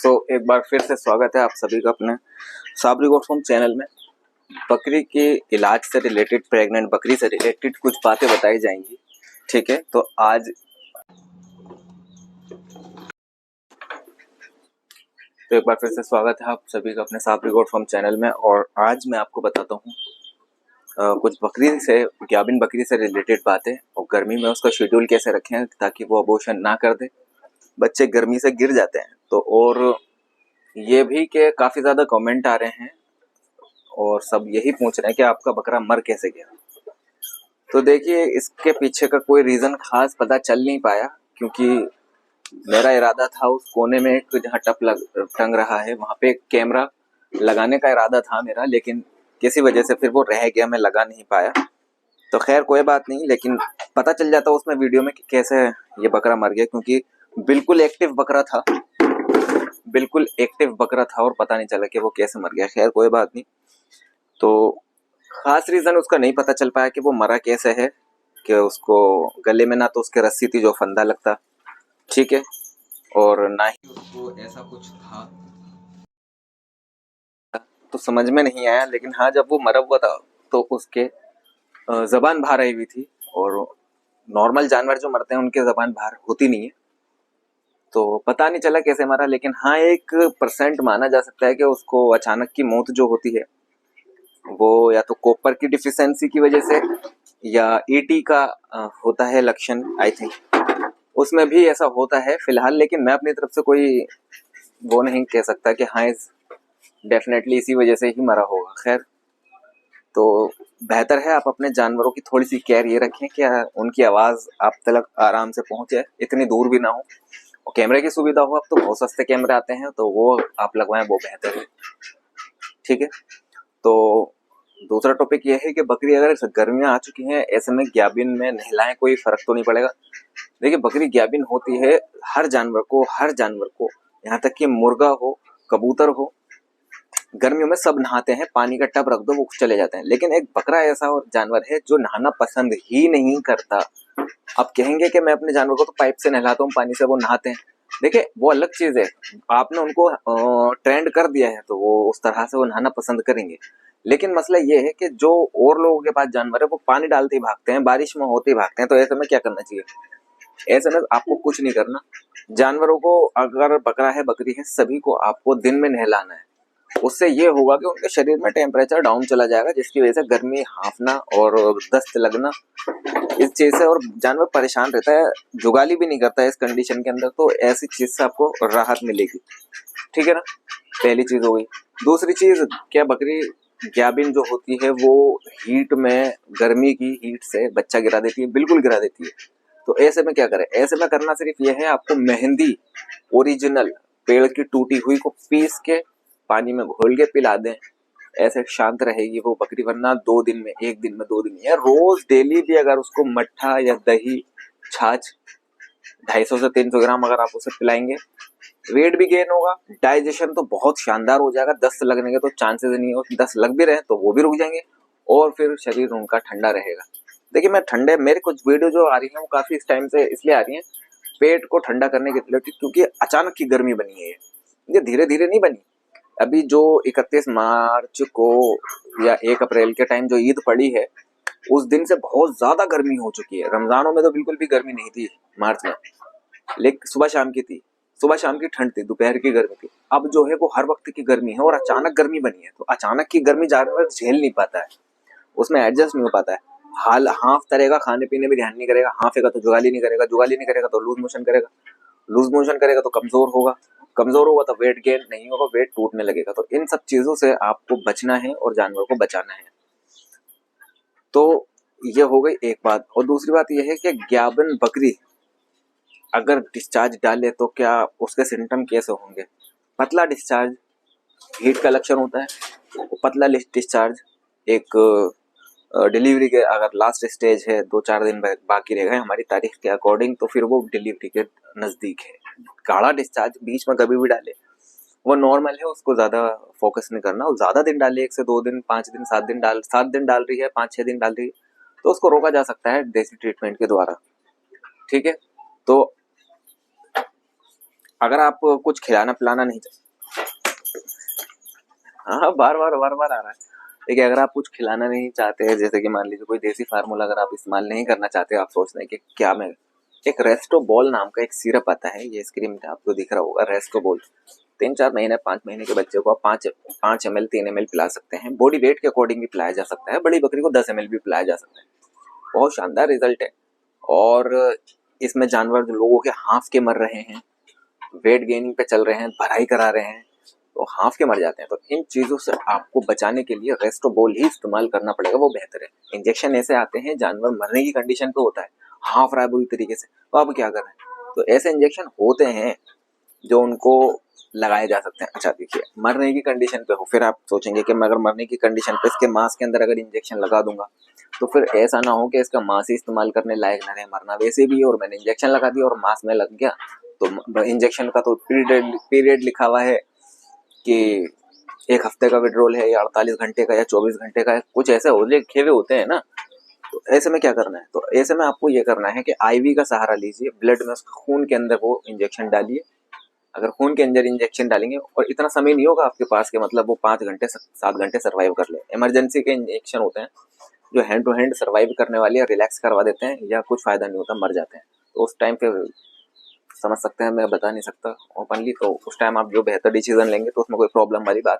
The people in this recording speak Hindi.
तो एक बार फिर से स्वागत है आप सभी का अपने साबरी गोट फार्म चैनल में। बकरी के इलाज से रिलेटेड, प्रेग्नेंट बकरी से रिलेटेड कुछ बातें बताई जाएंगी। ठीक है, तो आज एक बार फिर से स्वागत है आप सभी का अपने साबरी गोट फार्म चैनल में। और आज मैं आपको बताता हूँ कुछ बकरी से, गाभिन बकरी से रिलेटेड बातें, और गर्मी में उसका शेड्यूल कैसे रखें ताकि वो अबॉर्शन ना कर दे। बच्चे गर्मी से गिर जाते हैं तो, और ये भी कि काफ़ी ज़्यादा कमेंट आ रहे हैं और सब यही पूछ रहे हैं कि आपका बकरा मर कैसे गया। तो देखिए, इसके पीछे का कोई रीज़न खास पता चल नहीं पाया, क्योंकि मेरा इरादा था उस कोने में एक जहाँ टंग रहा है वहाँ पे एक कैमरा लगाने का इरादा था मेरा, लेकिन किसी वजह से फिर वो रह गया, मैं लगा नहीं पाया। तो खैर कोई बात नहीं, लेकिन पता चल जाता उसमें वीडियो में कि कैसे ये बकरा मर गया, क्योंकि बिल्कुल एक्टिव बकरा था, बिल्कुल एक्टिव बकरा था और पता नहीं चला कि वो कैसे मर गया। खैर कोई बात नहीं। तो खास रीजन उसका नहीं पता चल पाया कि वो मरा कैसे है, कि उसको गले में ना तो उसके रस्सी थी जो फंदा लगता, ठीक है, और ना ही उसको ऐसा कुछ था, तो समझ में नहीं आया। लेकिन हाँ, जब वो मरा हुआ था तो उसके जबान बाहर आई हुई थी, और नॉर्मल जानवर जो मरते हैं उनके जबान बाहर होती नहीं है, तो पता नहीं चला कैसे मरा। लेकिन हाँ, 1% माना जा सकता है कि उसको अचानक की मौत जो होती है वो या तो कॉपर की डिफिशियंसी की वजह से या ईटी का होता है लक्षण, आई थिंक उसमें भी ऐसा होता है फिलहाल। लेकिन मैं अपनी तरफ से कोई वो नहीं कह सकता कि हाँ डेफिनेटली इसी वजह से ही मरा होगा। खैर, तो बेहतर है आप अपने जानवरों की थोड़ी सी केयर ये रखें कि उनकी आवाज़ आप तक आराम से पहुंचे, इतनी दूर भी ना हो, और कैमरे की सुविधा हो। अब तो बहुत सस्ते कैमरे आते हैं, तो वो आप लगवाएं, वो बेहतर है। ठीक है, तो दूसरा टॉपिक ये है कि बकरी अगर गर्मियाँ आ चुकी हैं, ऐसे में गाभिन में नहलाएं, कोई फर्क तो नहीं पड़ेगा। देखिए, बकरी गाभिन होती है, हर जानवर को यहाँ तक कि मुर्गा हो, कबूतर हो, गर्मियों में सब नहाते हैं, पानी का टब रख दो वो चले जाते हैं। लेकिन एक बकरा ऐसा और जानवर है जो नहाना पसंद ही नहीं करता। आप कहेंगे कि मैं अपने जानवर को तो पाइप से नहलाता हूँ, पानी से वो नहाते हैं। देखिए, वो अलग चीज है, आपने उनको ट्रेंड कर दिया है तो वो उस तरह से वो नहाना पसंद करेंगे। लेकिन मसला ये है कि जो और लोगों के पास जानवर है वो पानी डालते ही भागते हैं, बारिश में होते ही भागते हैं। तो ऐसे में क्या करना चाहिए? ऐसे में आपको कुछ नहीं करना। जानवरों को, अगर बकरा है बकरी है, सभी को आपको दिन में नहलाना है। उससे ये होगा कि उनके शरीर में टेम्परेचर डाउन चला जाएगा, जिसकी वजह से गर्मी हाफना और दस्त लगना इस चीज से, और जानवर परेशान रहता है, जुगाली भी नहीं करता है इस कंडीशन के अंदर। तो ऐसी चीज से आपको राहत मिलेगी। ठीक है ना, पहली चीज हो गई। दूसरी चीज, क्या बकरी गाभिन जो होती है वो हीट में, गर्मी की हीट से बच्चा गिरा देती है? बिल्कुल गिरा देती है। तो ऐसे में क्या करें? ऐसे में करना सिर्फ यह है, आपको मेहंदी ओरिजिनल पेड़ की टूटी हुई को पीस के पानी में घोल के पिला दें, ऐसे शांत रहेगी वो बकरी। वरना 2 दिन में, 1 दिन में, 2 दिन में, या रोज डेली भी अगर उसको मट्ठा या दही, छाछ 250 से 300 ग्राम अगर आप उसे पिलाएंगे, वेट भी गेन होगा, डाइजेशन तो बहुत शानदार हो जाएगा। दस्त लगने के तो चांसेस नहीं हो, दस्त लग भी रहे तो वो भी रुक जाएंगे, और फिर शरीर उनका ठंडा रहेगा। देखिए, मैं ठंडे, मेरे कुछ वीडियो जो आ रही है वो काफी इस टाइम से इसलिए आ रही है, पेट को ठंडा करने के लिए, क्योंकि अचानक की गर्मी बनी है ये धीरे धीरे नहीं बनी। अभी जो 31 मार्च को या 1 अप्रैल के टाइम जो ईद पड़ी है, उस दिन से बहुत ज्यादा गर्मी हो चुकी है। रमजानों में तो बिल्कुल भी गर्मी नहीं थी मार्च में, लेकिन सुबह शाम की थी, सुबह शाम की ठंड थी, दोपहर की गर्मी थी। अब जो है वो हर वक्त की गर्मी है, और अचानक गर्मी बनी है। तो अचानक की गर्मी जानवर झेल नहीं पाता है, उसमें एडजस्ट नहीं हो पाता है। हाल हाफ करेगा, खाने पीने में ध्यान नहीं करेगा, हाफेगा तो जुगाली नहीं करेगा, जुगाली नहीं करेगा तो लूज मोशन करेगा, लूज मोशन करेगा तो कमजोर होगा, कमजोर होगा तो वेट गेन नहीं होगा, वेट टूटने लगेगा। तो इन सब चीजों से आपको बचना है और जानवर को बचाना है। तो ये हो गई एक बात। और दूसरी बात यह है कि गाभिन बकरी अगर डिस्चार्ज डाले तो क्या उसके सिम्टम कैसे होंगे? पतला डिस्चार्ज हीट का लक्षण होता है। पतला डिस्चार्ज एक डिलीवरी के अगर लास्ट स्टेज है, 2-4 दिन बाकी रह गए हमारी तारीख के अकॉर्डिंग, तो फिर वो डिलीवरी के नजदीक है। गाढ़ा डिस्चार्ज बीच में कभी भी डाले वो नॉर्मल है, उसको ज्यादा फोकस नहीं करना। और ज्यादा दिन डाले, 1 से 2 दिन, 5 दिन, 7 दिन डाल रही है, 5-6 दिन डाल रही है, तो उसको रोका जा सकता है देसी ट्रीटमेंट के द्वारा। ठीक है, तो अगर आप कुछ खिलाना पिलाना नहीं हाँ, बार बार आ रहा है। देखिए, अगर आप कुछ खिलाना नहीं चाहते, जैसे कि मान लीजिए कोई देसी फार्मूला अगर आप इस्तेमाल नहीं करना चाहते, आप सोच रहे हैं कि क्या मैं, एक रेस्टोबॉल नाम का एक सिरप आता है, ये स्क्रीन पे आपको दिख रहा होगा, रेस्टोबॉल। 3-4 महीने 5 महीने के बच्चे को आप 5 ml 3 ml पिला सकते हैं। बॉडी वेट के अकॉर्डिंग भी पिलाया जा सकता है, बड़ी बकरी को 10 ml भी पिलाया जा सकता है। बहुत शानदार रिजल्ट है। और इसमें जानवर जो लोगों के हाफ के मर रहे हैं, वेट गेनिंग पे चल रहे हैं, भराई करा रहे हैं, तो हाफ के मर जाते हैं। तो इन चीज़ों से आपको बचाने के लिए रेस्टोबोल ही इस्तेमाल करना पड़ेगा, वो बेहतर है। इंजेक्शन ऐसे आते हैं जानवर मरने की कंडीशन पे होता है, हाफ रहा है बुरी तरीके से, तो आप क्या कर रहे हैं? तो ऐसे इंजेक्शन होते हैं जो उनको लगाए जा सकते हैं। अच्छा देखिए, मरने की कंडीशन पे हो, फिर आप सोचेंगे कि मैं अगर मरने की कंडीशन पे इसके मांस के अंदर अगर इंजेक्शन लगा दूंगा तो फिर ऐसा ना हो कि इसका मांस ही इस्तेमाल करने लायक ना रहे, मरना वैसे भी है और मैंने इंजेक्शन लगा दिया और मांस में लग गया। तो इंजेक्शन का तो पीरियड लिखा हुआ है कि 1 हफ्ते का विड्रोल है, या 48 घंटे का, या 24 घंटे का है, कुछ ऐसे हो लिखे हुए होते हैं ना। तो ऐसे में क्या करना है? तो ऐसे में आपको ये करना है कि आईवी का सहारा लीजिए, ब्लड में खून के अंदर वो इंजेक्शन डालिए। अगर खून के अंदर इंजेक्शन डालेंगे और इतना समय नहीं होगा आपके पास के मतलब वो 5 घंटे 7 घंटे सर्वाइव कर ले। इमरजेंसी के इंजेक्शन होते हैं जो हैंड टू हैंड सर्वाइव करने वाले, रिलैक्स करवा देते हैं, या कुछ फायदा नहीं होता, मर जाते हैं। तो उस टाइम पे समझ सकते हैं, मैं बता नहीं सकता ओपनली, तो उस टाइम आप जो बेहतर डिसीजन लेंगे तो उसमें कोई प्रॉब्लम वाली बात